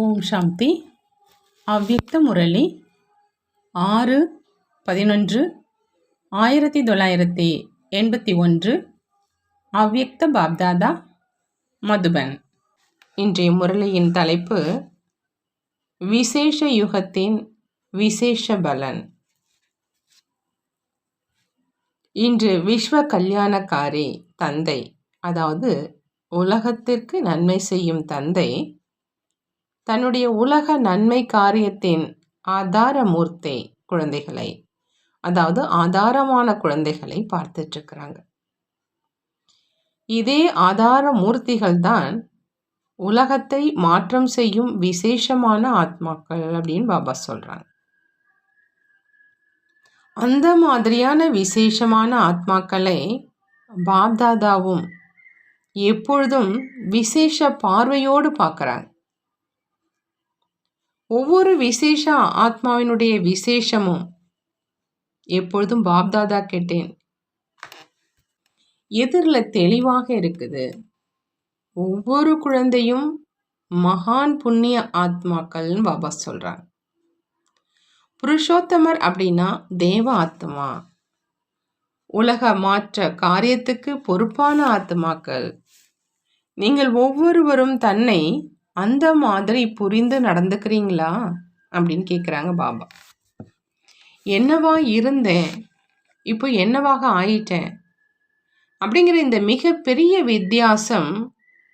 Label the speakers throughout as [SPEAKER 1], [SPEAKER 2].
[SPEAKER 1] ஓம் சாந்தி. அவ்யக்த முரளி 6/11/1981. அவ்யக்த பாப்தாதா, மதுபன். இன்றைய முரளியின் தலைப்பு விசேஷ யுகத்தின் விசேஷ பலன். இன்று விஸ்வ கல்யாணக்காரி தந்தை, அதாவது உலகத்திற்கு நன்மை செய்யும் தந்தை, தன்னுடைய உலக நன்மை காரியத்தின் ஆதார மூர்த்தி குழந்தைகளை, அதாவது ஆதாரமான குழந்தைகளை பார்த்துட்டு இருக்கிறாங்க. இதே ஆதார மூர்த்திகள் தான் உலகத்தை மாற்றம் செய்யும் விசேஷமான ஆத்மாக்கள் அப்படின்னு பாபா சொல்றாங்க. அந்த மாதிரியான விசேஷமான ஆத்மாக்களை பாப்தாதாவும் எப்பொழுதும் விசேஷ பார்வையோடு பார்க்கறாங்க. ஒவ்வொரு விசேஷ ஆத்மாவினுடைய விசேஷமும் எப்பொழுதும் பாப்தாதா கேட்டேன் எதிரில் தெளிவாக இருக்குது. ஒவ்வொரு குழந்தையும் மகான் புண்ணிய ஆத்மாக்கள்னு பாபா சொல்றாங்க. புருஷோத்தமர் அப்படின்னா தேவ ஆத்மா, உலக மாற்ற காரியத்துக்கு பொறுப்பான ஆத்மாக்கள். நீங்கள் ஒவ்வொருவரும் தன்னை அந்த மாதிரி புரிந்து நடந்துக்கிறீங்களா அப்படின்னு கேட்குறாங்க பாபா. என்னவா இருந்தேன், இப்போ என்னவாக ஆயிட்டேன் அப்படிங்கிற இந்த மிகப்பெரிய வித்தியாசம்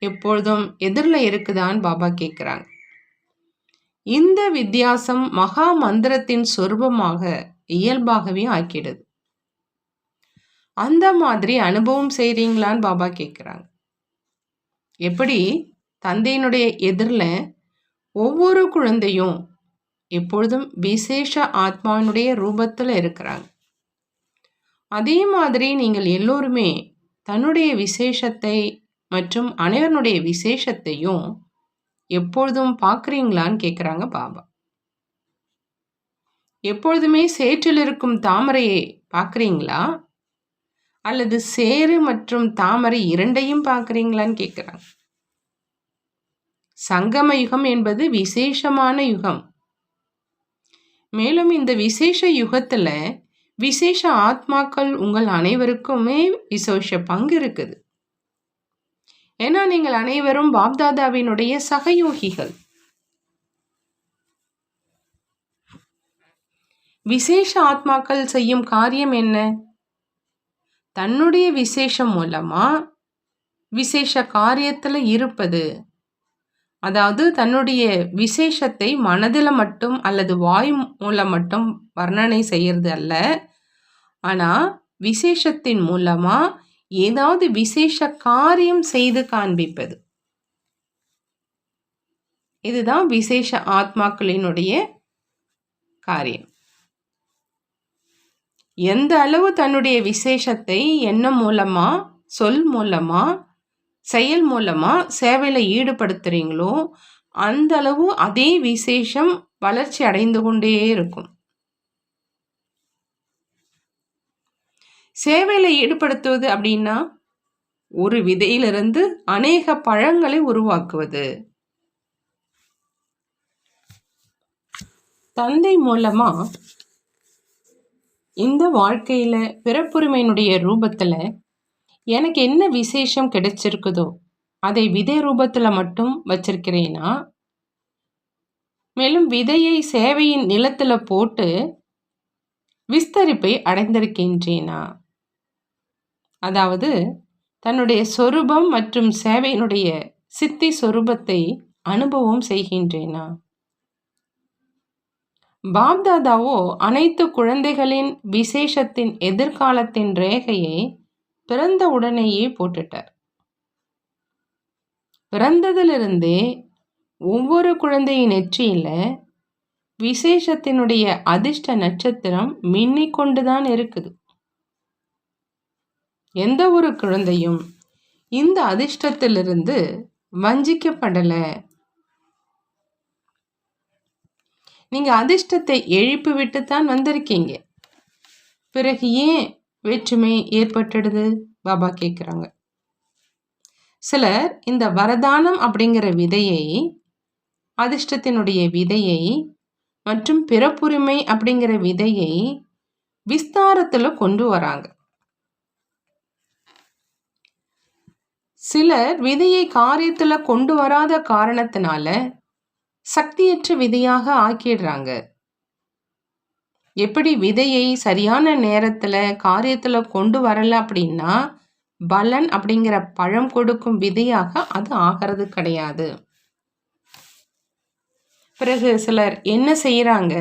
[SPEAKER 1] எப்பொழுதும் எதிரில் இருக்குதான்னு பாபா கேட்குறாங்க. இந்த வித்தியாசம் மகா மந்திரத்தின் சொரூபமாக இயல்பாகவே ஆக்கிடுது. அந்த மாதிரி அனுபவம் செய்கிறீங்களான்னு பாபா கேட்குறாங்க. எப்படி தந்தையினுடைய எதிரில் ஒவ்வொரு குழந்தையும் எப்பொழுதும் விசேஷ ஆத்மாவினுடைய ரூபத்தில் இருக்கிறாங்க, அதே மாதிரி நீங்கள் எல்லோருமே தன்னுடைய விசேஷத்தை மற்றும் அனைவருடைய விசேஷத்தையும் எப்பொழுதும் பார்க்குறீங்களான்னு கேட்குறாங்க பாபா. எப்பொழுதுமே சேற்றில் இருக்கும் தாமரையை பார்க்குறீங்களா, அல்லது சேறு மற்றும் தாமரை இரண்டையும் பார்க்குறீங்களான்னு கேட்குறாங்க. சங்கம யுகம் என்பது விசேஷமான யுகம். மேலும் இந்த விசேஷ யுகத்துல விசேஷ ஆத்மாக்கள் உங்கள் அனைவருக்குமே விசேஷ பங்கு இருக்குது. ஏன்னா நீங்கள் அனைவரும் பாப்தாதாவினுடைய சகயோகிகள். விசேஷ ஆத்மாக்கள் செய்யும் காரியம் என்ன? தன்னுடைய விசேஷம் மூலமா விசேஷ காரியத்துல இருப்பது. அதாவது தன்னுடைய விசேஷத்தை மனதில் மட்டும் அல்லது வாய் மூலம் மட்டும் வர்ணனை செய்யறது அல்ல, ஆனால் விசேஷத்தின் மூலமா ஏதாவது விசேஷ காரியம் செய்து காண்பிப்பது. இதுதான் விசேஷ ஆத்மாக்களினுடைய காரியம். எந்த அளவு தன்னுடைய விசேஷத்தை எண்ணம் மூலமா, சொல் மூலமா, செயல் மூலமா சேவையில ஈடுபடுத்துறீங்களோ அந்த அளவு அதே விசேஷம் வளர்ச்சி அடைந்து கொண்டே இருக்கும். சேவையில ஈடுபடுத்துவது அப்படின்னா ஒரு விதையிலிருந்து அநேக பழங்களை உருவாக்குவது. தந்தை மூலமா இந்த வாழ்க்கையில பிறப்புரிமையினுடைய ரூபத்துல எனக்கு என்ன விசேஷம் கிடைச்சிருக்குதோ அதை விதை ரூபத்துல மட்டும் வச்சிருக்கிறேனா, மேலும் விதையை சேவையின் நிலத்துல போட்டு விஸ்தரிப்பை அடைந்திருக்கின்றேனா, அதாவது தன்னுடைய சொரூபம் மற்றும் சேவையினுடைய சித்தி சொரூபத்தை அனுபவம் செய்கின்றேனா. பாப்தாதாவோ அனைத்து குழந்தைகளின் விசேஷத்தின் எதிர்காலத்தின் ரேகையை பிறந்த உடனேயே போட்டுட்டார். பிறந்ததிலிருந்தே ஒவ்வொரு குழந்தையின் நெற்றியில விசேஷத்தினுடைய அதிர்ஷ்ட நட்சத்திரம் மின்னிக்கொண்டுதான் இருக்குது. எந்த ஒரு குழந்தையும் இந்த அதிர்ஷ்டத்திலிருந்து வஞ்சிக்கப்படல. நீங்க அதிர்ஷ்டத்தை எழுப்பி விட்டுத்தான் வந்திருக்கீங்க. பிறகு ஏன் வேற்றுமை ஏற்பட்டுடுது பாபா கேட்குறாங்க. சிலர் இந்த வரதானம் அப்படிங்கிற விதையை அதிர்ஷ்டத்தினுடைய விதையை மற்றும் பிறப்புரிமை அப்படிங்கிற விதையை விஸ்தாரத்துல கொண்டு வராங்க. சிலர் விதையை காரியத்துல கொண்டு வராத காரணத்தினால சக்தியற்ற விதையாக ஆக்கிடுறாங்க. எப்படி விதையை சரியான நேரத்துல காரியத்துல கொண்டு வரல அப்படின்னா பலன் அப்படிங்கிற பழம் கொடுக்கும் விதையாக அது ஆகிறது கிடையாது. பிறகு சிலர் என்ன செய்யறாங்க,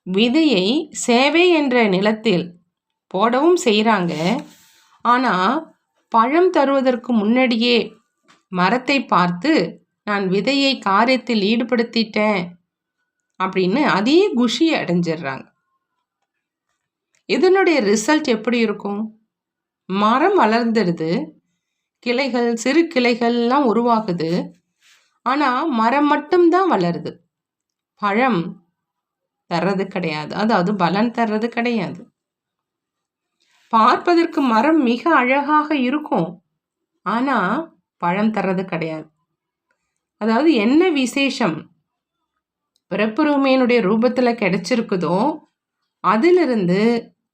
[SPEAKER 1] விதையை சேவை என்ற நிலத்தில் போடவும் செய்யறாங்க. ஆனா பழம் தருவதற்கு முன்னாடியே மரத்தை பார்த்து நான் விதையை காரியத்தில் ஈடுபடுத்திட்டேன் அப்படின்னு அதே குஷியை அடைஞ்சிடுறாங்க. இதனுடைய ரிசல்ட் எப்படி இருக்கும்? மரம் வளர்ந்துடுது, கிளைகள் சிறு கிளைகள்லாம் உருவாகுது. ஆனா மரம் மட்டும்தான் வளருது, பழம் தர்றது கிடையாது, அதாவது பலன் தர்றது கிடையாது. பார்ப்பதற்கு மரம் மிக அழகாக இருக்கும், ஆனா பழம் தர்றது கிடையாது. அதாவது என்ன விசேஷம் பிறப்புரிமையினுடைய ரூபத்துல கிடைச்சிருக்குதோ அதிலிருந்து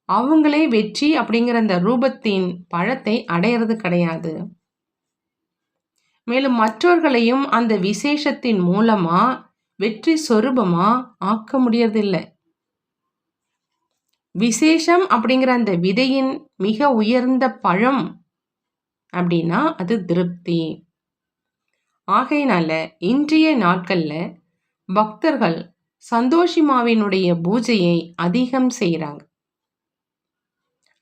[SPEAKER 1] அவங்களே வெற்றி அப்படிங்கிற அந்த ரூபத்தின் பழத்தை அடையிறது கிடையாது. மேலும் மற்றவர்களையும் அந்த விசேஷத்தின் மூலமா வெற்றி சொரூபமா ஆக்க முடியறதில்லை. விசேஷம் அப்படிங்கிற அந்த விதையின் மிக உயர்ந்த பழம் அப்படின்னா அது திருப்தி. ஆகையினால இன்றைய நாட்கள்ல பக்தர்கள் சந்தோஷிமாவினுடைய பூஜையை அதிகம் செய்கிறாங்க.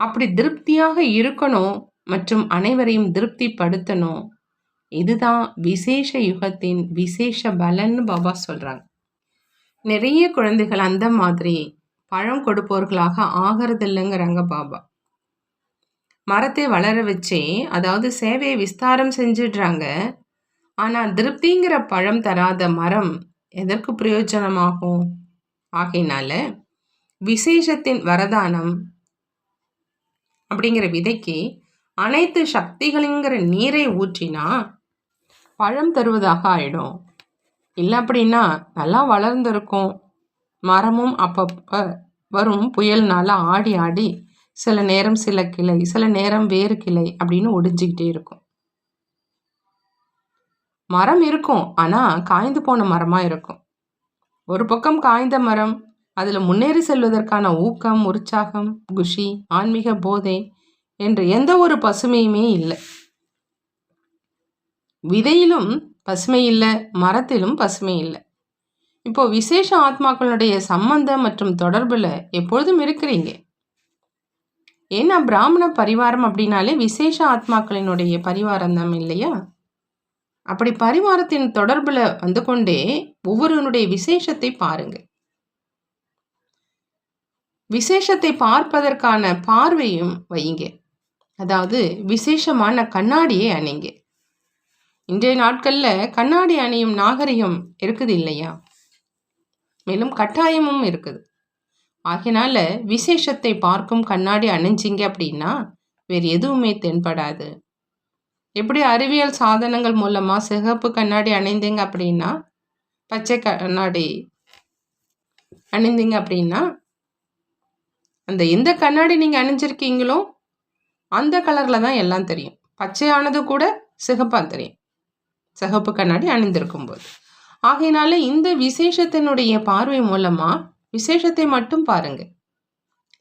[SPEAKER 1] அப்படி திருப்தியாக இருக்கணும் மற்றும் அனைவரையும் திருப்திப்படுத்தணும். இதுதான் விசேஷ யுகத்தின் விசேஷ பலன்னு பாபா சொல்றாங்க. நிறைய குழந்தைகள் அந்த மாதிரி பழம் கொடுப்பவர்களாக ஆகிறது இல்லைங்கிறாங்க பாபா. மரத்தை வளர வச்சே, அதாவது சேவையை விஸ்தாரம் செஞ்சிடுறாங்க. ஆனா திருப்திங்கிற பழம் தராத மரம் எதற்கு பிரயோஜனமாகும்? ஆகையினால விசேஷத்தின் வரதானம் அப்படிங்கிற விதைக்கு அனைத்து சக்திகளிங்கிற நீரை ஊற்றினா பழம் தருவதாக ஆயிடும். இல்லை அப்படின்னா நல்லா வளர்ந்துருக்கும், மரமும் அப்பப்போ வரும் புயல்னால ஆடி ஆடி சில நேரம் சில கிளை, சில நேரம் வேறு கிளை அப்படின்னு ஒடிஞ்சிக்கிட்டே இருக்கும். மரம் இருக்கும், ஆனா காய்ந்து போன மரமா இருக்கும். ஒரு பக்கம் காய்ந்த மரம், அதுல முன்னேறி செல்வதற்கான ஊக்கம், உற்சாகம், குஷி, ஆன்மீக போதை என்று எந்த ஒரு பசுமையுமே இல்லை. விதையிலும் பசுமை இல்லை, மரத்திலும் பசுமை இல்லை. இப்போ விசேஷ ஆத்மாக்களுடைய சம்பந்தம் மற்றும் தொடர்புல எப்பொழுதும் இருக்கிறீங்க. ஏன்னா பிராமண பரிவாரம் அப்படின்னாலே விசேஷ ஆத்மாக்களினுடைய பரிவாரம் தான் இல்லையா? அப்படி பரிவாரத்தின் தொடர்புல வந்து கொண்டே ஒவ்வொருவனுடைய விசேஷத்தை பாருங்க. விசேஷத்தை பார்ப்பதற்கான பார்வையும் வையுங்க. அதாவது விசேஷமான கண்ணாடியை அணிங்க. இன்றைய நாட்கள்ல கண்ணாடி அணியும் நாகரிகம் இருக்குது இல்லையா? மேலும் கட்டாயமும் இருக்குது. ஆகினால விசேஷத்தை பார்க்கும் கண்ணாடி அணிஞ்சிங்க அப்படின்னா வேறு எதுவுமே தென்படாது. எப்படி அறிவியல் சாதனங்கள் மூலமா சிகப்பு கண்ணாடி அணிந்தீங்க அப்படின்னா, பச்சை கண்ணாடி அணிந்தீங்க அப்படின்னா, அந்த எந்த கண்ணாடி நீங்க அணிஞ்சிருக்கீங்களோ அந்த கலர்ல தான் எல்லாம் தெரியும். பச்சையானது கூட சிகப்பா தெரியும், சிகப்பு கண்ணாடி அணிந்திருக்கும் போது. ஆகையினால இந்த விசேஷத்தினுடைய பார்வை மூலமா விசேஷத்தை மட்டும் பாருங்க,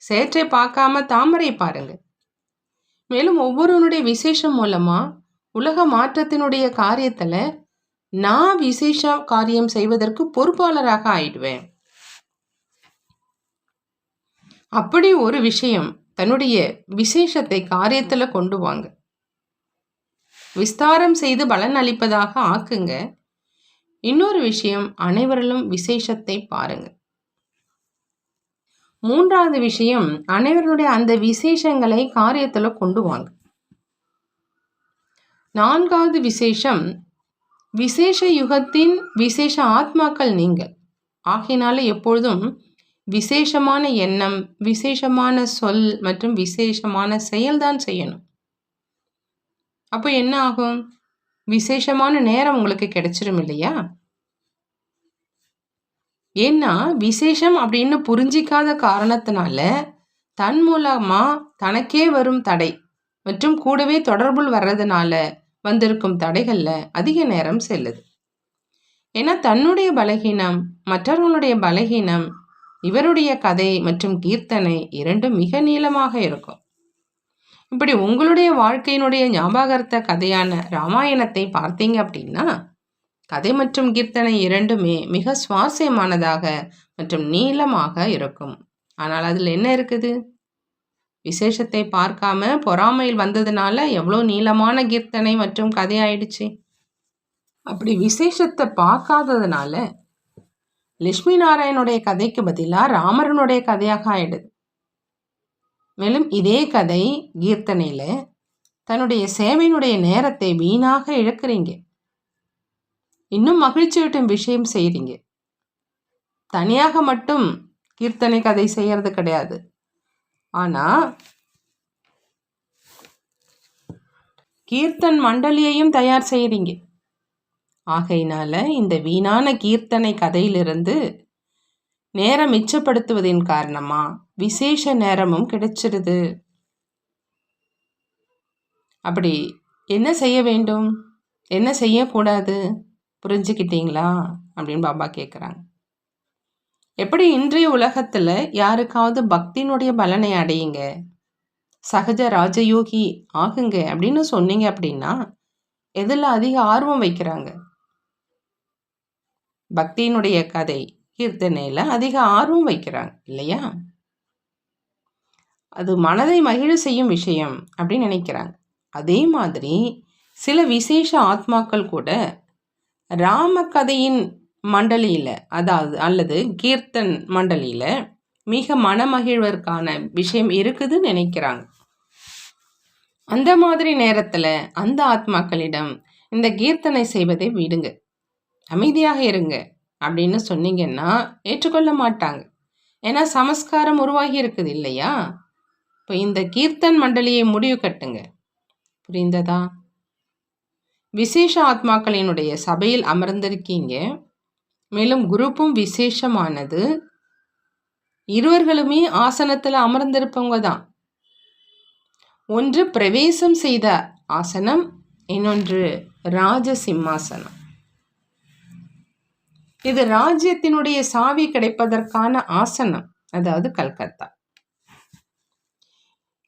[SPEAKER 1] சேற்றை பார்க்காம தாமரை பாருங்க. மேலும் ஒவ்வொருவனுடைய விசேஷம் மூலமா உலக மாற்றத்தினுடைய காரியத்துல நான் விசேஷ காரியம் செய்வதற்கு பொறுப்பாளராக ஆயிடுவேன். அப்படி ஒரு விஷயம் தன்னுடைய விசேஷத்தை காரியத்துல கொண்டு வாங்க, விஸ்தாரம் செய்து பலன் அளிப்பதாக ஆக்குங்க. இன்னொரு விஷயம், அனைவரிலும் விசேஷத்தை பாருங்க. மூன்றாவது விஷயம், அனைவருடைய அந்த விசேஷங்களை காரியத்துல கொண்டு வாங்க. நான்காவது விசேஷம், விசேஷ யுகத்தின் விசேஷ ஆத்மாக்கள் நீங்கள். ஆகையினால எப்பொழுதும் விசேஷமான எண்ணம், விசேஷமான சொல் மற்றும் விசேஷமான செயல்தான் செய்யணும். அப்போ என்ன ஆகும்? விசேஷமான நேரம் உங்களுக்கு கிடைச்சிரும் இல்லையா? ஏன்னா விசேஷம் அப்படின்னு புரிஞ்சிக்காத காரணத்தினால தன் மூலமா தனக்கே வரும் தடை மற்றும் கூடவே தொடர்புள் வர்றதுனால வந்திருக்கும் தடைகள்ல அதிக நேரம் செல்லுது. ஏன்னா தன்னுடைய பலகீனம், மற்றவர்களுடைய பலகீனம், இவருடைய கதை மற்றும் கீர்த்தனை இரண்டும் மிக நீளமாக இருக்கும். இப்படி உங்களுடைய வாழ்க்கையினுடைய ஞாபகார்த்த கதையான ராமாயணத்தை பார்த்தீங்க அப்படின்னா கதை மற்றும் கீர்த்தனை இரண்டுமே மிக சுவாரஸ்யமானதாக மற்றும் நீளமாக இருக்கும். ஆனால் அதில் என்ன இருக்குது? விசேஷத்தை பார்க்காம பொறாமையில் வந்ததுனால எவ்வளோ நீளமான கீர்த்தனை மற்றும் கதை ஆயிடுச்சு. அப்படி விசேஷத்தை பார்க்காததுனால லட்சுமி நாராயணனுடைய கதைக்கு பதிலாக ராமரனுடைய கதையாக ஆயிடுது. மேலும் இதே கதை கீர்த்தனையில தன்னுடைய சேவையினுடைய நேரத்தை வீணாக இழக்கிறீங்க. இன்னும் மகிழ்ச்சியூட்டும் விஷயம் செய்கிறீங்க. தனியாக மட்டும் கீர்த்தனை கதை செய்யறது கிடையாது. ஆனால் கீர்த்தன் மண்டலியையும் தயார் செய்கிறீங்க. ஆகையினால இந்த வீணான கீர்த்தனை கதையிலிருந்து நேரம் மிச்சப்படுத்துவதின் காரணமா விசேஷ நேரமும் கிடைச்சிருது. அப்படி என்ன செய்ய வேண்டும், என்ன செய்யக்கூடாது புரிஞ்சுக்கிட்டீங்களா அப்படின்னு பாபா கேட்குறாங்க. எப்படி இன்றைய உலகத்தில் யாருக்காவது பக்தியினுடைய பலனை அடையுங்க, சகஜ ராஜயோகி ஆகுங்க அப்படின்னு சொன்னீங்க அப்படின்னா எதில் அதிக ஆர்வம் வைக்கிறாங்க? பக்தியினுடைய கதை கீர்த்தனையில் அதிக ஆர்வம் வைக்கிறாங்க இல்லையா? அது மனதை மகிழ செய்யும் விஷயம் அப்படின்னு நினைக்கிறாங்க. அதே மாதிரி சில விசேஷ ஆத்மாக்கள் கூட ராம கதையின் மண்டலியில் அல்லது கீர்த்தன் மண்டலியில் மிக மனமகிழ்வதற்கான விஷயம் இருக்குதுன்னு நினைக்கிறாங்க. அந்த மாதிரி நேரத்தில் அந்த ஆத்மாக்களிடம் இந்த கீர்த்தனை செய்வதை விடுங்க, அமைதியாக இருங்க அப்படின்னு சொன்னீங்கன்னா ஏற்றுக்கொள்ள மாட்டாங்க. ஏன்னா சமஸ்காரம் உருவாகி இருக்குது இல்லையா? இப்போ இந்த கீர்த்தன் மண்டலியை முடிவு கட்டுங்க. புரிந்ததா? விசேஷ ஆத்மாக்களினுடைய சபையில் அமர்ந்திருக்கீங்க. மேலும் குரூப்பும் விசேஷமானது. இருவர்களுமே ஆசனத்தில் அமர்ந்திருப்பவங்க தான். ஒன்று பிரவேசம் செய்த ஆசனம், இன்னொன்று ராஜ சிம்மாசனம். இது ராஜ்யத்தினுடைய சாவி கிடைப்பதற்கான ஆசனம், அதாவது கல்கத்தா.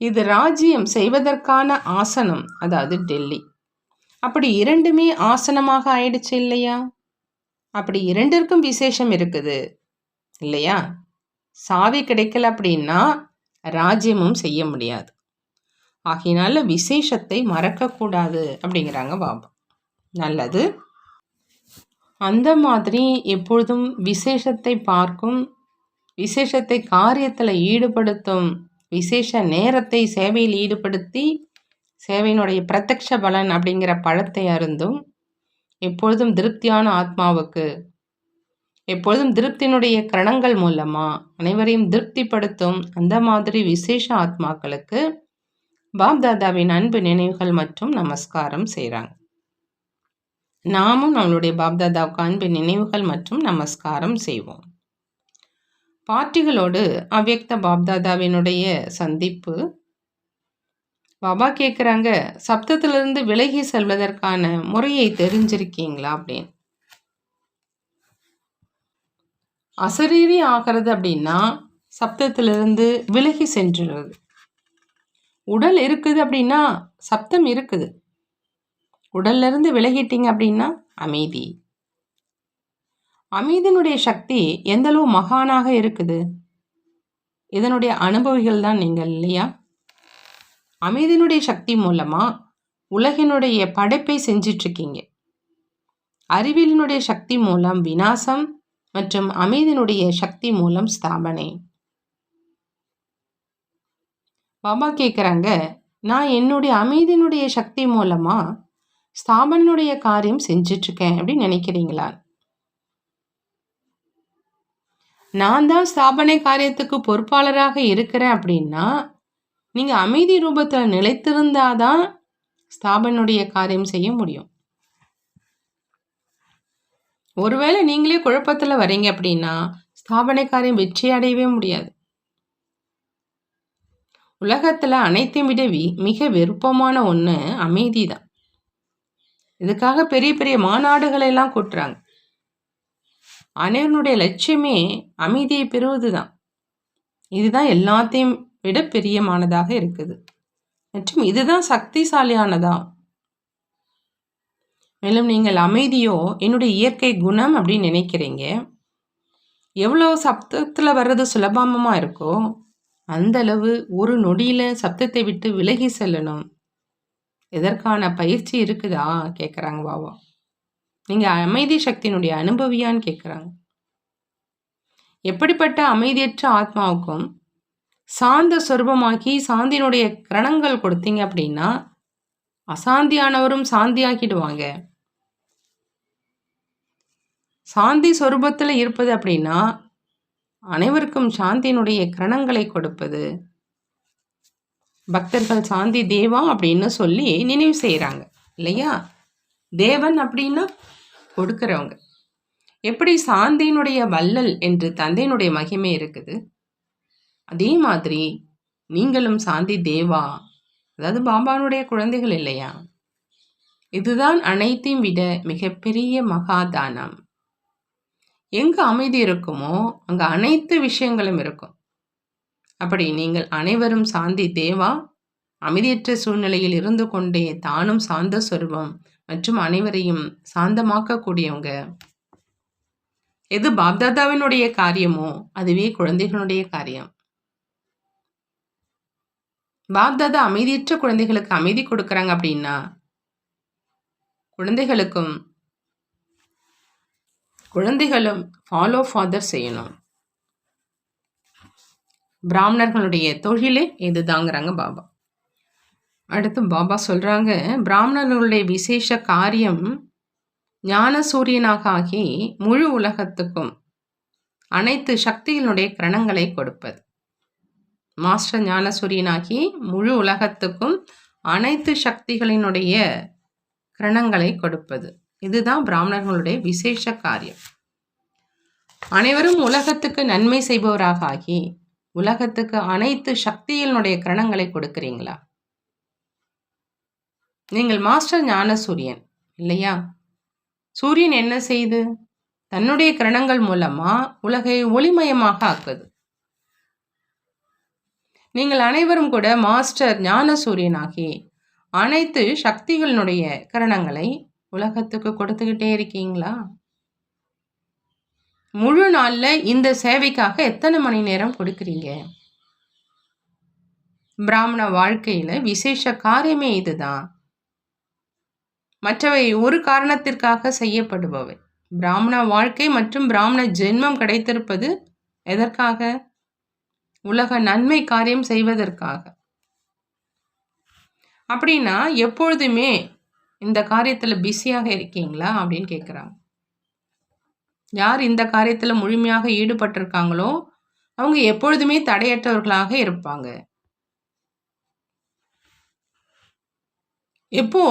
[SPEAKER 1] இது ராஜ்யம் செய்வதற்கான ஆசனம், அதாவது டெல்லி. அப்படி இரண்டுமே ஆசனமாக ஆயிடுச்சு இல்லையா? அப்படி இரண்டிற்கும் விசேஷம் இருக்குது இல்லையா? சாவி கிடைக்கல அப்படின்னா ராஜ்யமும் செய்ய முடியாது. ஆகையினால விசேஷத்தை மறக்கக்கூடாது அப்படிங்கிறாங்க பாபா. நல்லது. அந்த மாதிரி எப்பொழுதும் விசேஷத்தை பார்க்கும், விசேஷத்தை காரியத்தில் ஈடுபடுத்தும், விசேஷ நேரத்தை சேவையில் ஈடுபடுத்தி சேவையினுடைய பிரத்யக்ஷ பலன் அப்படிங்கிற பழத்தை அருந்தும் எப்பொழுதும் திருப்தியான ஆத்மாவுக்கு எப்பொழுதும் திருப்தியினுடைய கரணங்கள் மூலமா அனைவரையும் திருப்திப்படுத்தும் அந்த மாதிரி விசேஷ ஆத்மாக்களுக்கு பாப்தாதாவின் அன்பு நினைவுகள் மற்றும் நமஸ்காரம் செய்கிறாங்க. நாமும் நம்மளுடைய பாப்தாதாவுக்கு அன்பு நினைவுகள் மற்றும் நமஸ்காரம் செய்வோம். பாட்டிகளோடு அவ்யக்த பாப்தாதாவினுடைய சந்திப்பு. பாபா கேட்குறாங்க, சப்தத்திலிருந்து விலகி செல்வதற்கான முறையை தெரிஞ்சிருக்கீங்களா அப்படின்னு. அசரீரி ஆகிறது அப்படின்னா சப்தத்திலிருந்து விலகி சென்றுறது. உடல் இருக்குது அப்படின்னா சப்தம் இருக்குது. உடல்ல இருந்து விலகிட்டீங்க அப்படின்னா அமைதி. அமைதியினுடைய சக்தி எந்த அளவு மகானாக இருக்குது, இதனுடைய அனுபவிகள் தான் நீங்கள் இல்லையா? அமைதியினுடைய சக்தி மூலமா உலகினுடைய படைப்பை செஞ்சிட்ருக்கீங்க. அறிவியலினுடைய சக்தி மூலம் விநாசம் மற்றும் அமைதியினுடைய சக்தி மூலம் ஸ்தாபனை. பாபா கேட்குறாங்க, நான் என்னுடைய அமைதியினுடைய சக்தி மூலமா ஸ்தாபனுடைய காரியம் செஞ்சிட்ருக்கேன் அப்படின்னு நினைக்கிறீங்களா? நான் தான் ஸ்தாபனை காரியத்துக்கு பொறுப்பாளராக இருக்கிறேன் அப்படின்னா நீங்கள் அமைதி ரூபத்தில் நிலைத்திருந்தாதான் ஸ்தாபனுடைய காரியம் செய்ய முடியும். ஒருவேளை நீங்களே குழப்பத்துல வரீங்க அப்படின்னா, ஸ்தாபனை காரியம் வெற்றி அடையவே முடியாது. உலகத்துல அனைத்தையும் விட மிக விருப்பமான ஒண்ணு அமைதி தான். இதுக்காக பெரிய பெரிய மாநாடுகளை எல்லாம் கூட்டுறாங்க. அனைவருடைய லட்சியமே அமைதியை பெறுவதுதான். இதுதான் எல்லாத்தையும் விட பெரியமானதாக இருக்குது மற்றும் இதுதான் சக்திசாலியானதா. மேலும் நீங்கள் அமைதியோ என்னுடைய இயற்கை குணம் அப்படின்னு நினைக்கிறீங்க. எவ்வளோ சப்தத்தில் வர்றது சுலபமாக இருக்கோ அந்த அளவு ஒரு நொடியில சப்தத்தை விட்டு விலகி செல்லணும். எதற்கான பயிற்சி இருக்குதா கேட்குறாங்க பாபா. நீங்க அமைதி சக்தியினுடைய அனுபவியான்னு கேட்குறாங்க. எப்படிப்பட்ட அமைதியற்ற ஆத்மாவுக்கும் சாந்த சொரூபமாக்கி சாந்தியினுடைய கிரணங்கள் கொடுத்தீங்க அப்படின்னா அசாந்தியானவரும் சாந்தியாக்கிடுவாங்க. சாந்தி சொரூபத்தில் இருப்பது அப்படின்னா அனைவருக்கும் சாந்தியினுடைய கிரணங்களை கொடுப்பது. பக்தர்கள் சாந்தி தேவா அப்படின்னு சொல்லி நினைவு செய்கிறாங்க இல்லையா. தேவன் அப்படின்னா கொடுக்கிறவங்க. எப்படி சாந்தியினுடைய வள்ளல் என்று தந்தையினுடைய மகிமை இருக்குது, அதே மாதிரி நீங்களும் சாந்தி தேவா, அதாவது பாபானுடைய குழந்தைகள் இல்லையா. இதுதான் அனைத்தையும் விட மிகப்பெரிய மகாதானம். எங்க அமைதி இருக்குமோ அங்க அனைத்து விஷயங்களும் இருக்கும். அப்படி நீங்கள் அனைவரும் சாந்தி தேவா, அமைதியற்ற சூழ்நிலையில் இருந்து கொண்டே தானும் சாந்த சொருபம் மற்றும் அனைவரையும் சாந்தமாக்க கூடியவங்க. எது பாப்தாதாவினுடைய காரியமோ அதுவே குழந்தைகளுடைய காரியம். பாப்தாதா அமைதியற்ற குழந்தைகளுக்கு அமைதி கொடுக்கறாங்க அப்படின்னா குழந்தைகளும் ஃபாலோ ஃபாதர் செய்யணும். பிராமணர்களுடைய தொழிலே இதுதாங்கிறாங்க பாபா. அடுத்து பாபா சொல்றாங்க, பிராமணர்களுடைய விசேஷ காரியம் ஞான சூரியனாக ஆகி முழு உலகத்துக்கும் அனைத்து சக்திகளுடைய கிரணங்களை கொடுப்பது. மாஸ்டர் ஞான சூரியனாகி முழு உலகத்துக்கும் அனைத்து சக்திகளினுடைய கிரணங்களை கொடுப்பது. இதுதான் பிராமணர்களுடைய விசேஷ காரியம். அனைவரும் உலகத்துக்கு நன்மை செய்பவராக ஆகி உலகத்துக்கு அனைத்து சக்தியினுடைய கிரணங்களை கொடுக்கிறீங்களா? நீங்கள் மாஸ்டர் ஞான சூரியன் இல்லையா. சூரியன் என்ன செய்து தன்னுடைய கிரணங்கள் மூலமா உலகை ஒளிமயமாக ஆக்குது. நீங்கள் அனைவரும் கூட மாஸ்டர் ஞான சூரியனாகி அனைத்து சக்திகளினுடைய கிரணங்களை உலகத்துக்கு கொடுத்துக்கிட்டே இருக்கீங்களா? முழு நாள்ல இந்த சேவைக்காக எத்தனை மணி நேரம் கொடுக்குறீங்க? பிராமண வாழ்க்கையில விசேஷ காரியமே இதுதான். மற்றவை ஒரு காரணத்திற்காக செய்யப்படுபவை. பிராமண வாழ்க்கை மற்றும் பிராமண ஜென்மம் கிடைத்திருப்பது எதற்காக? உலக நன்மை காரியம் செய்வதற்காக. அப்படின்னா எப்பொழுதுமே இந்த காரியத்துல பிஸியாக இருக்கீங்களா அப்படின்னு கேட்குறாங்க. யார் இந்த காரியத்துல முழுமையாக ஈடுபட்டிருக்காங்களோ அவங்க எப்பொழுதுமே தடையற்றவர்களாக இருப்பாங்க. எப்போ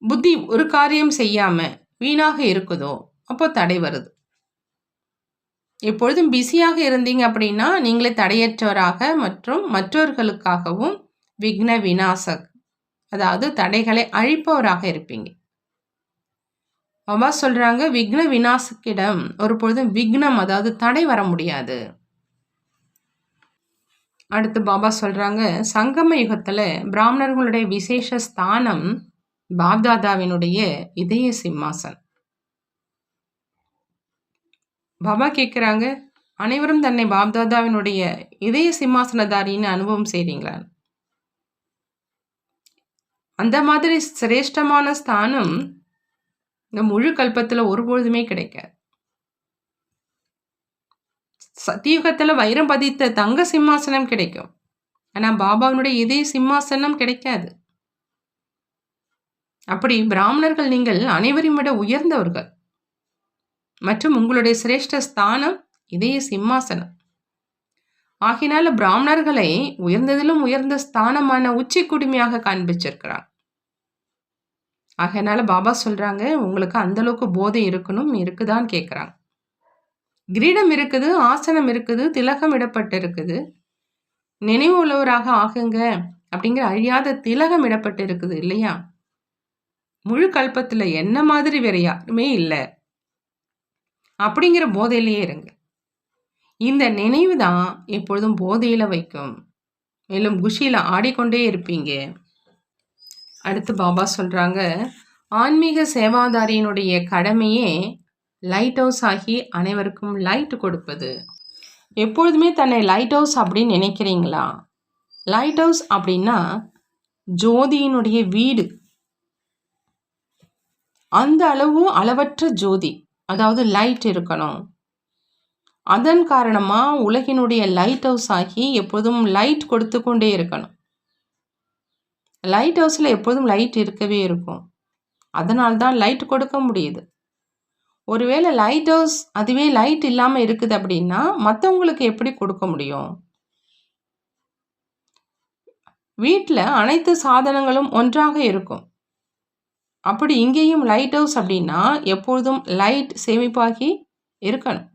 [SPEAKER 1] புத்தி ஒரு காரியம் செய்யாம வீணாக இருக்குதோ அப்போ தடை வருது. எப்பொழுதும் பிஸியாக இருந்தீங்க அப்படின்னா நீங்களே தடையற்றவராக மற்றும் மற்றவர்களுக்காகவும் விக்ன விநாசக், அதாவது தடைகளை அழிப்பவராக இருப்பீங்க. பாபா சொல்றாங்க, விக்ன விநாசக்கிடம் ஒரு பொழுதும் விக்னம் அதாவது தடை வர முடியாது. அடுத்து பாபா சொல்றாங்க, சங்கம யுகத்துல பிராமணர்களுடைய விசேஷ ஸ்தானம் பாப்தாதாவினுடைய இதய சிம்மாசன். பாபா கேட்குறாங்க, அனைவரும் தன்னை பாப்தாதாவினுடைய இதய சிம்மாசனதாரின்னு அனுபவம் செய்றீங்களா? அந்த மாதிரி சிரேஷ்டமான ஸ்தானம் இந்த முழு கல்பத்துல ஒருபொழுதுமே கிடைக்காது. சத்தியுகத்துல வைரம் பதித்த தங்க சிம்மாசனம் கிடைக்கும், ஆனா பாபாவினுடைய இதய சிம்மாசனம் கிடைக்காது. அப்படி பிராமணர்கள் நீங்கள் அனைவரையும் விட உயர்ந்தவர்கள் மற்றும் உங்களுடைய சிரேஷ்ட ஸ்தானம் இதய சிம்மாசனம். ஆகினால பிராமணர்களை உயர்ந்ததிலும் உயர்ந்த ஸ்தானமான உச்சி குடுமையாக காண்பிச்சிருக்கிறார். ஆகையினால பாபா சொல்றாங்க, உங்களுக்கு அந்த அளவுக்கு போதை இருக்கணும், இருக்குதான்னு கேட்குறாங்க. கிரீடம் இருக்குது, ஆசனம் இருக்குது, திலகம் இடப்பட்டு இருக்குது. நினைவு உள்ளவராக ஆகுங்க அப்படிங்கிற அழியாத திலகம் இடப்பட்டு இருக்குது இல்லையா? முழு கல்பத்துல என்ன மாதிரி வேற யாருமே இல்லை அப்படிங்கிற போதையிலேயே இருங்க. இந்த நினைவு தான் எப்பொழுதும் போதையில வைக்கும். மேலும் குஷியில ஆடிக்கொண்டே இருப்பீங்க. அடுத்து பாபா சொல்றாங்க, ஆன்மீக சேவாதாரியினுடைய கடமையே லைட் ஹவுஸ் ஆகி அனைவருக்கும் லைட் கொடுப்பது. எப்பொழுதுமே தன்னை லைட் ஹவுஸ் அப்படின்னு நினைக்கிறீங்களா? லைட் ஹவுஸ் அப்படின்னா ஜோதியினுடைய வீடு. அந்த அளவு அளவற்ற ஜோதி, அதாவது லைட் இருக்கணும். அதன் காரணமா உலகினுடைய லைட் ஹவுஸ் ஆகி எப்போதும் லைட் கொடுத்து கொண்டே இருக்கணும். லைட் ஹவுஸில் எப்போதும் லைட் இருக்கவே இருக்கும். அதனால்தான் லைட் கொடுக்க முடியுது. ஒருவேளை லைட் ஹவுஸ் அதுவே லைட் இல்லாமல் இருக்குது அப்படின்னா மற்றவங்களுக்கு எப்படி கொடுக்க முடியும்? வீட்டில் அனைத்து சாதனங்களும் ஒன்றாக இருக்கும். அப்படி இங்கேயும் லைட் ஹவுஸ் அப்படின்னா எப்பொழுதும் லைட் சேமிப்பாகி இருக்கணும்.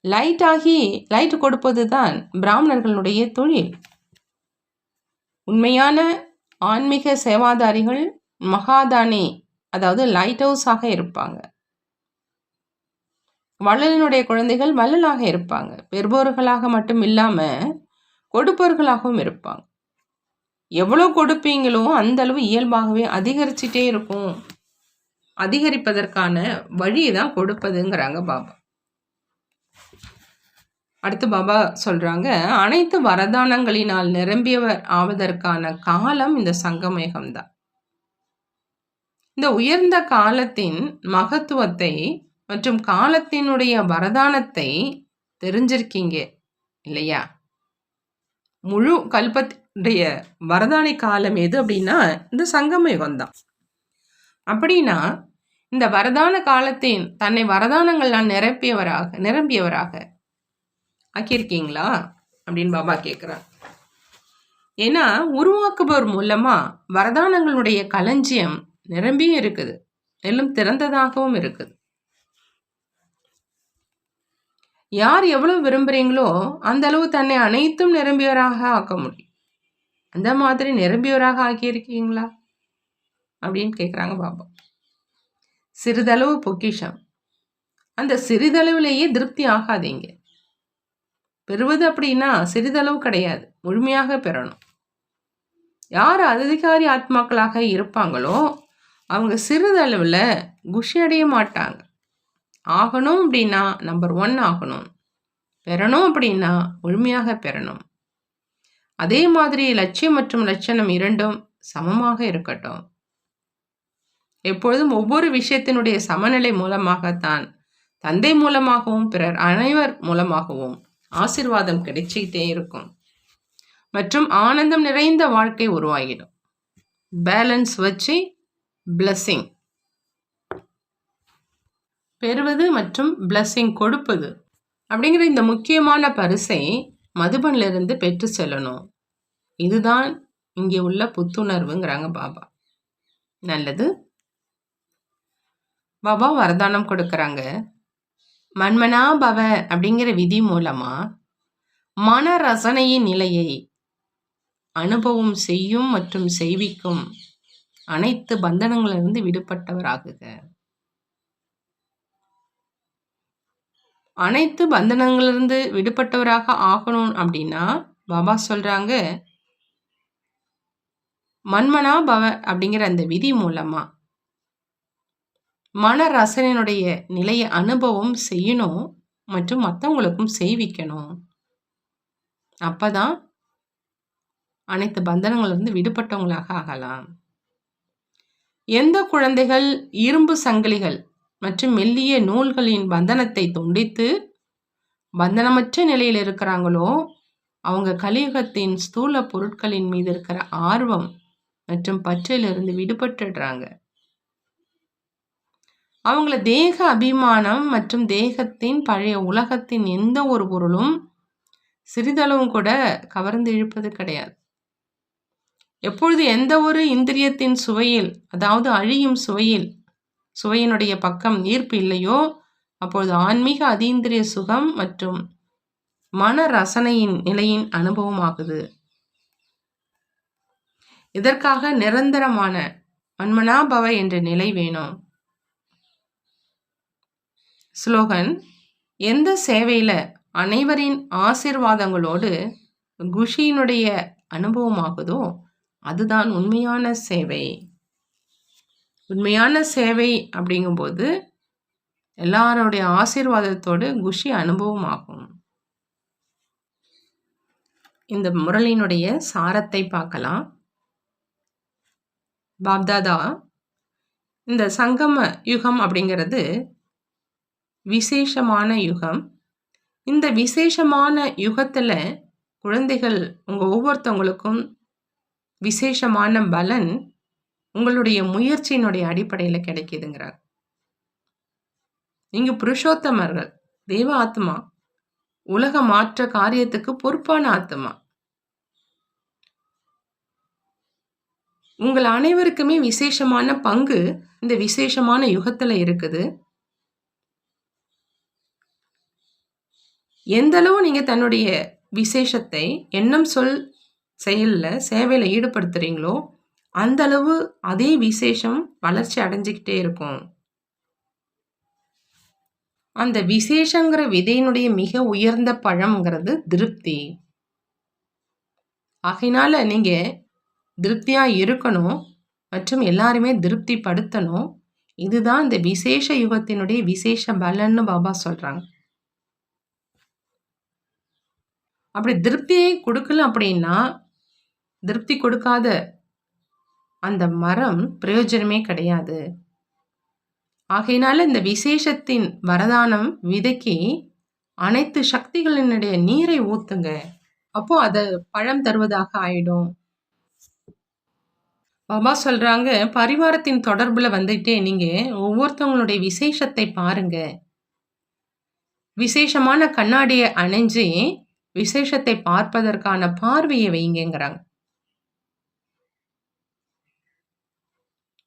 [SPEAKER 1] லைட் ஆகி லைட் கொடுப்பது தான் பிராமணர்களுடைய தொழில். உண்மையான ஆன்மீக சேவாதாரிகள் மகாதானி, அதாவது லைட் ஹவுஸாக இருப்பாங்க. வள்ளலினுடைய குழந்தைகள் வள்ளலாக இருப்பாங்க. பெறுபவர்களாக மட்டும் இல்லாமல் கொடுப்பவர்களாகவும் இருப்பாங்க. எவ்வளோ கொடுப்பீங்களோ அந்த அளவு இயல்பாகவே அதிகரிச்சுட்டே இருக்கும். அதிகரிப்பதற்கான வழியை தான் கொடுப்பதுங்கிறாங்க பாபா. அடுத்து பாபா சொல்றாங்க, அனைத்து வரதானங்களினால் நிரம்பியவர் ஆவதற்கான காலம் இந்த சங்கமேகம்தான். இந்த உயர்ந்த காலத்தின் மகத்துவத்தை மற்றும் காலத்தினுடைய வரதானத்தை தெரிஞ்சிருக்கீங்க இல்லையா? முழு கல்பத்துடைய வரதானி காலம் எது அப்படின்னா இந்த சங்கமயுகம் தான். அப்படின்னா இந்த வரதான காலத்தின் தன்னை வரதானங்கள்லாம் நிரம்பியவராக ஆக்கியிருக்கீங்களா அப்படின்னு பாபா கேட்குறார். ஏன்னா உருவாக்குபவர் மூலமா வரதானங்களுடைய களஞ்சியம் நிரம்பியும் இருக்குது, மேலும் திறந்ததாகவும் இருக்குது. யார் எவ்வளவு விரும்புகிறீங்களோ அந்த அளவு தன்னை அனைத்தும் நிரம்பியவராக ஆக்க முடியும். அந்த மாதிரி நிரம்பியவராக ஆக்கியிருக்கீங்களா அப்படின்னு கேட்குறாங்க பாபா. சிறிதளவு பொக்கிஷம், அந்த சிறிதளவிலேயே திருப்தி ஆகாதீங்க. பெறுவது அப்படின்னா சிறிதளவு கிடையாது, முழுமையாக பெறணும். யார் அதிகாரி ஆத்மாக்களாக இருப்பாங்களோ அவங்க சிறிதளவில் குஷி அடைய மாட்டாங்க. ஆகணும் அப்படின்னா நம்பர் 1 ஆகணும், பெறணும் அப்படின்னா முழுமையாக பெறணும். அதே மாதிரி லட்சியம் மற்றும் லட்சணம் இரண்டும் சமமாக இருக்கட்டும். எப்பொழுதும் ஒவ்வொரு விஷயத்தினுடைய சமநிலை மூலமாகத்தான் தந்தை மூலமாகவும் பிறர் அனைவர் மூலமாகவும் ஆசீர்வாதம் கிடைச்சிக்கிட்டே இருக்கும் மற்றும் ஆனந்தம் நிறைந்த வாழ்க்கை உருவாகிடும். பேலன்ஸ் வச்சு பிளஸ்ஸிங் பெறுவது மற்றும் பிளஸ்ஸிங் கொடுப்பது அப்படிங்கிற இந்த முக்கியமான பரிசை மதுபனிலிருந்து பெற்று செல்லணும். இதுதான் இங்கே உள்ள புத்துணர்வுங்கிறாங்க பாபா. நல்லது. பாபா வரதானம் கொடுக்குறாங்க. மன்மனா பவ அப்படிங்கிற விதி மூலமா மன ரசனையின் நிலையை அனுபவம் செய்யும் மற்றும் செய்விக்கும் அனைத்து பந்தனங்களிலிருந்து விடுபட்டவராகுக. அனைத்து பந்தனங்களிலிருந்து விடுபட்டவராக ஆகணும் அப்படின்னா பாபா சொல்றாங்க, மன்மனா பவ அப்படிங்கிற அந்த விதி மூலமா மன ரசனையினுடைய நிலையை அனுபவம் செய்யணும் மற்றும் மற்றவங்களுக்கும் செய்விக்கணும். அப்பதான் அனைத்து பந்தனங்களிலிருந்து விடுபட்டவங்களாக ஆகலாம். எந்த குழந்தைகள் இரும்பு சங்கிலிகள் மற்றும் மெல்லிய நூல்களின் பந்தனத்தை துண்டித்து பந்தனமற்ற நிலையில் இருக்கிறாங்களோ அவங்க கலியுகத்தின் ஸ்தூல பொருட்களின் மீது இருக்கிற ஆர்வம் மற்றும் பற்றிலிருந்து விடுபட்டுடுறாங்க. அவங்கள தேக அபிமானம் மற்றும் தேகத்தின் பழைய உலகத்தின் எந்த ஒரு பொருளும் சிறிதளவும் கூட கவர்ந்து இழுப்பது கிடையாது. எப்பொழுது எந்த ஒரு இந்திரியத்தின் சுவையில், அதாவது அழியும் சுவையினுடைய பக்கம் ஈர்ப்பு இல்லையோ, அப்பொழுது ஆன்மீக அதீந்திரிய சுகம் மற்றும் மன ரசனையின் நிலையின் அனுபவமாகுது. இதற்காக நிரந்தரமான மன்மனாபவ என்ற நிலை வேணும். ஸ்லோகன்: எந்த சேவையில அனைவரின் ஆசீர்வாதங்களோடு குஷியினுடைய அனுபவமாகுதோ அதுதான் உண்மையான சேவை. உண்மையான சேவை அப்படிங்கும்போது எல்லாருடைய ஆசீர்வாதத்தோடு குஷி அனுபவமாகும். இந்த முரளினுடைய சாரத்தை பார்க்கலாம். பாப்தாதா இந்த சங்கம யுகம் அப்படிங்கிறது விசேஷமான யுகம். இந்த விசேஷமான யுகத்துல குழந்தைகள் உங்க ஒவ்வொருத்தவங்களுக்கும் விசேஷமான பலன் உங்களுடைய முயற்சியினுடைய அடிப்படையில் கிடைக்குதுங்கிறார். நீங்க புருஷோத்தமர்கள், தேவ ஆத்மா, உலக மாற்ற காரியத்துக்கு பொறுப்பான ஆத்மா. உங்கள் அனைவருக்குமே விசேஷமான பங்கு இந்த விசேஷமான யுகத்துல இருக்குது. எந்த அளவு நீங்க தன்னுடைய விசேஷத்தை எண்ணம், சொல், செயல்ல, சேவையில ஈடுபடுத்துறீங்களோ அந்த அளவு அதே விசேஷம் வளர்ச்சி அடைஞ்சுக்கிட்டே இருக்கும். அந்த விசேஷங்கிற விதையினுடைய மிக உயர்ந்த பழம்ங்கிறது திருப்தி. ஆகையினால நீங்க திருப்தியா இருக்கணும் மற்றும் எல்லாருமே திருப்தி படுத்தணும். இதுதான் இந்த விசேஷ யுகத்தினுடைய விசேஷ பலன்னு பாபா சொல்றாங்க. அப்படி திருப்தியை கொடுக்கல அப்படின்னா திருப்தி கொடுக்காத அந்த மரம் பிரயோஜனமே கிடையாது. ஆகையினால இந்த விசேஷத்தின் வரதானம் விதைக்கு அனைத்து சக்திகளினுடைய நீரை ஊத்துங்க. அப்போ அது பழம் தருவதாக ஆயிடும். பாபா சொல்றாங்க, பரிவாரத்தின் தொடர்புல வந்துட்டே நீங்க ஒவ்வொருத்தவங்களுடைய விசேஷத்தை பாருங்க. விசேஷமான கண்ணாடியை அணைஞ்சு விசேஷத்தை பார்ப்பதற்கான பார்வையை வைங்கிறாங்க.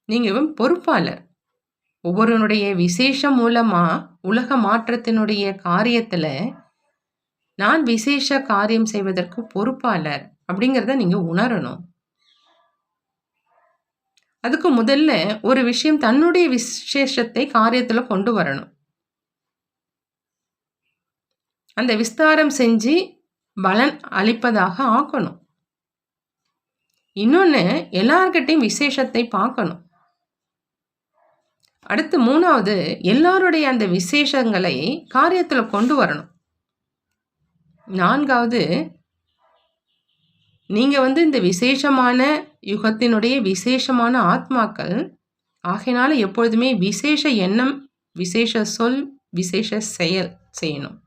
[SPEAKER 1] நீங்க பொறுப்பாளர். ஒவ்வொருவனுடைய விசேஷம் மூலமா உலக மாற்றத்தினுடைய காரியத்துல நான் விசேஷ காரியம் செய்வதற்கு பொறுப்பாளர் அப்படிங்கிறத நீங்க உணரணும். அதுக்கு முதல்ல ஒரு விஷயம் தன்னுடைய விசேஷத்தை காரியத்துல கொண்டு வரணும். அந்த விஸ்தாரம் செஞ்சு பலன் அளிப்பதாக ஆக்கணும். இன்னொன்னு எல்லார்கிட்டையும் விசேஷத்தை பார்க்கணும். அடுத்து மூணாவது எல்லாருடைய அந்த விசேஷங்களை காரியத்துல கொண்டு வரணும். நான்காவது நீங்க இந்த விசேஷமான யுகத்தினுடைய விசேஷமான ஆத்மாக்கள். ஆகையினால எப்பொழுதுமே விசேஷ எண்ணம், விசேஷ சொல், விசேஷ செயல் செய்யணும்.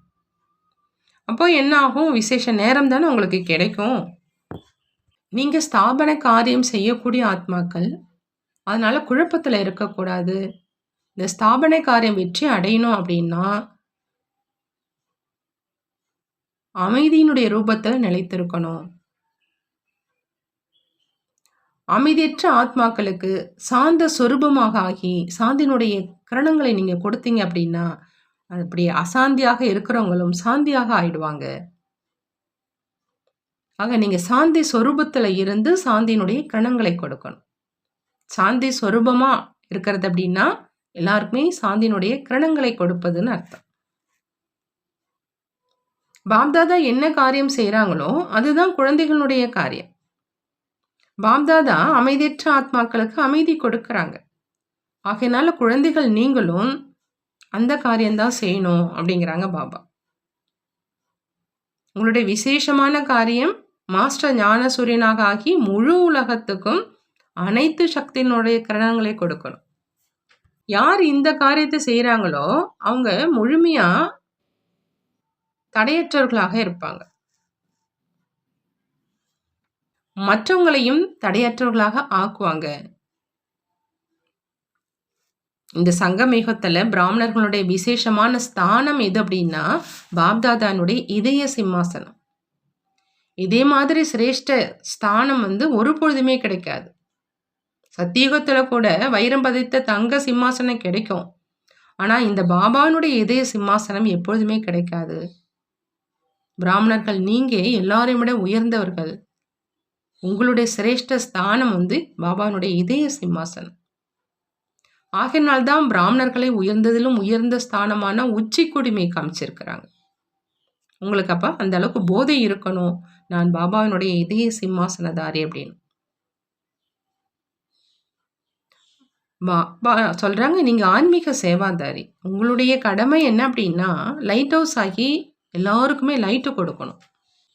[SPEAKER 1] அப்போ என்ன ஆகும்? விசேஷ நேரம் தானே உங்களுக்கு கிடைக்கும். நீங்க ஸ்தாபன காரியம் செய்யக்கூடிய ஆத்மாக்கள். அதனால குழப்பத்துல இருக்கக்கூடாது. இந்த ஸ்தாபனை காரியம் வெற்றி அடையணும் அப்படின்னா அமைதியினுடைய ரூபத்தில் நிலைத்திருக்கணும். அமைதியற்ற ஆத்மாக்களுக்கு சாந்த சொரூபமாக ஆகி சாந்தியினுடைய கிரணங்களை நீங்க கொடுத்தீங்க அப்படின்னா அப்படி அசாந்தியாக இருக்கிறவங்களும் சாந்தியாக ஆயிடுவாங்க. ஆக நீங்க சாந்தி சொரூபத்துல இருந்து சாந்தியினுடைய கிரணங்களை கொடுக்கணும். சாந்தி சொரூபமா இருக்கிறது அப்படின்னா எல்லாருக்குமே சாந்தியினுடைய கிரணங்களை கொடுப்பதுன்னு அர்த்தம். பாப்தாதா என்ன காரியம் செய்யறாங்களோ அதுதான் குழந்தைகளுடைய காரியம். பாப்தாதா அமைதியற்ற ஆத்மாக்களுக்கு அமைதி கொடுக்கறாங்க. ஆகையினால குழந்தைகள் நீங்களும் அந்த காரியம்தான் செய்யணும் அப்படிங்கிறாங்க பாபா. உங்களுடைய விசேஷமான காரியம் மாஸ்டர் ஞான சூரியனாக ஆகி முழு உலகத்துக்கும் அனைத்து சக்தியினுடைய கிரணங்களை கொடுக்கணும். யார் இந்த காரியத்தை செய்யறாங்களோ அவங்க முழுமையா தடையற்றவர்களாக இருப்பாங்க. மற்றவங்களையும் தடையற்றவர்களாக ஆக்குவாங்க. இந்த சங்கமேகத்துல பிராமணர்களுடைய விசேஷமான ஸ்தானம் எது அப்படின்னா பாப்தாதானுடைய இதய சிம்மாசனம். இதே மாதிரி சிரேஷ்ட ஸ்தானம் ஒரு பொழுதுமே கிடைக்காது. சத்தியுகத்துல கூட வைரம் பதித்த தங்க சிம்மாசனம் கிடைக்கும். ஆனா இந்த பாபானுடைய இதய சிம்மாசனம் எப்பொழுதுமே கிடைக்காது. பிராமணர்கள் நீங்க எல்லாரையும் விட உயர்ந்தவர்கள். உங்களுடைய சிரேஷ்ட ஸ்தானம் பாபானுடைய இதய சிம்மாசனம். ஆகையினால்தான் பிராமணர்களை உயர்ந்ததிலும் உயர்ந்த ஸ்தானமான உச்சி குடிமை காமிச்சிருக்கிறாங்க. உங்களுக்கு அப்ப அந்த அளவுக்கு போதை இருக்கணும், நான் பாபாவினுடைய இதய சிம்மாசனதாரி அப்படின்னு. சொல்றாங்க, நீங்க ஆன்மீக சேவாதாரி. உங்களுடைய கடமை என்ன அப்படின்னா, லைட் ஹவுஸ் ஆகி எல்லாருக்குமே லைட்டு கொடுக்கணும்.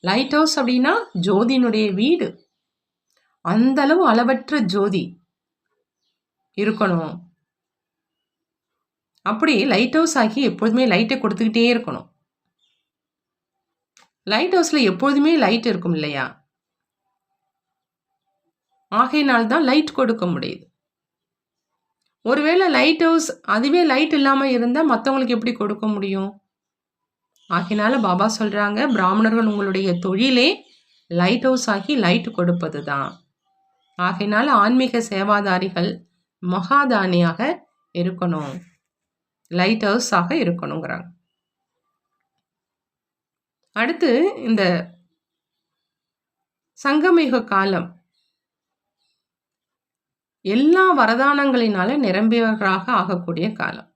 [SPEAKER 1] லைட் ஹவுஸ் அப்படின்னா ஜோதியினுடைய வீடு. அந்த அளவு அளவற்ற ஜோதி இருக்கணும். அப்படி லைட் ஹவுஸ் ஆகி எப்பொழுதுமே லைட்டை கொடுத்துக்கிட்டே இருக்கணும். லைட் ஹவுஸ்ல எப்பொழுதுமே லைட் இருக்கும் இல்லையா? ஆகையினால்தான் லைட் கொடுக்க முடியுது. ஒருவேளை லைட் ஹவுஸ் அதுவே லைட் இல்லாம இருந்தா மற்றவங்களுக்கு எப்படி கொடுக்க முடியும்? ஆகையினால பாபா சொல்றாங்க, பிராமணர்கள் உங்களுடைய தொழிலே லைட் ஹவுஸ் ஆகி லைட் கொடுப்பது தான். ஆகையினால ஆன்மீக சேவாதாரிகள் மகாதானியாக இருக்கணும், லைட் ஹவுஸ் ஆக இருக்கணுங்கிறாங்க. அடுத்து இந்த சங்கமயுக காலம் எல்லா வரதானங்களினால நிரம்பியவர்களாக ஆகக்கூடிய காலம்.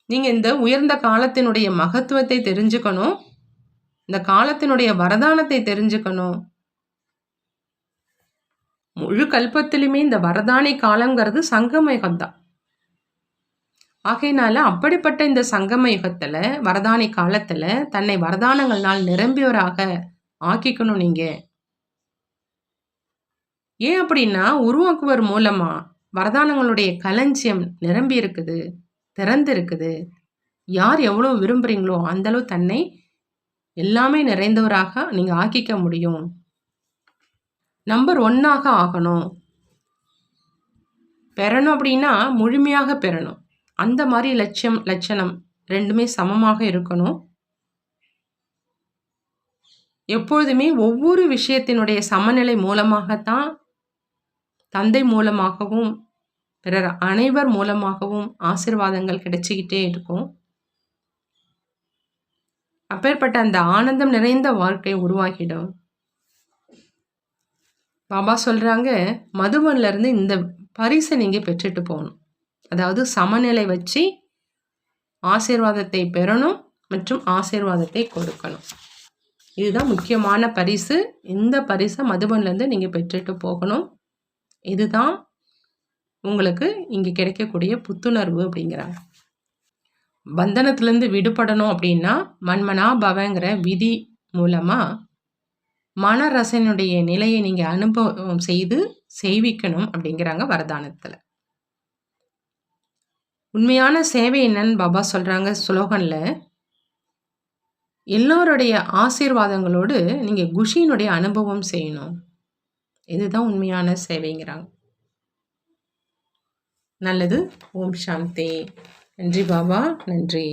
[SPEAKER 1] நீங்க இந்த உயர்ந்த காலத்தினுடைய மகத்துவத்தை தெரிஞ்சுக்கணும். இந்த காலத்தினுடைய வரதானத்தை தெரிஞ்சுக்கணும். முழு கல்பத்திலுமே இந்த வரதானி காலங்கிறது சங்கம யுகம்தான். ஆகையினால அப்படிப்பட்ட இந்த சங்கம யுகத்துல வரதானி காலத்துல தன்னை வரதானங்கள்னால் நிரம்பியவராக ஆக்கிக்கணும் நீங்க. ஏன் அப்படின்னா, உருவாக்குவர் மூலமா வரதானங்களுடைய களஞ்சியம் நிரம்பி இருக்குது, திறந்து இருக்குது. யார் எவ்வளவு விரும்புறீங்களோ அந்த அளவு தன்னை எல்லாமே நிறைந்தவராக நீங்க ஆக்கிக்க முடியும். நம்பர் 1 ஆகணும். பெறணும் அப்படின்னா முழுமையாக பெறணும். அந்த மாதிரி லட்சணம் ரெண்டுமே சமமாக இருக்கணும். எப்பொழுதுமே ஒவ்வொரு விஷயத்தினுடைய சமநிலை மூலமாகத்தான் தந்தை மூலமாகவும் பிறர் அனைவர் மூலமாகவும் ஆசீர்வாதங்கள் கிடைச்சிக்கிட்டே இருக்கும். அப்பேற்பட்ட அந்த ஆனந்தம் நிறைந்த வாழ்க்கை உருவாகிடும். பாபா சொல்றாங்க, மதுபன்ல இருந்து இந்த பரிசை நீங்க பெற்றுட்டு போகணும். அதாவது சமநிலை வச்சு ஆசீர்வாதத்தை பெறணும் மற்றும் ஆசீர்வாதத்தை கொடுக்கணும். இதுதான் முக்கியமான பரிசு. இந்த பரிசை மதுபன்ல இருந்து நீங்க பெற்றுட்டு போகணும். இதுதான் உங்களுக்கு இங்க கிடைக்கக்கூடிய புத்துணர்வு அப்படிங்கிறாங்க. பந்தனத்திலிருந்து விடுபடணும் அப்படின்னா மன்மனா பவங்கிற விதி மூலமா மனரசனுடைய நிலையை நீங்க அனுபவம் செய்து செய்விக்கணும் அப்படிங்கிறாங்க வரதானத்துல. உண்மையான சேவை என்னன்னு பாபா சொல்றாங்க ஸ்லோகன்ல, எல்லோருடைய ஆசீர்வாதங்களோடு நீங்க குஷியினுடைய அனுபவம் செய்யணும். இதுதான் உண்மையான சேவைங்கிறாங்க. நல்லது. ஓம் சாந்தி. நன்றி பாபா, நன்றி.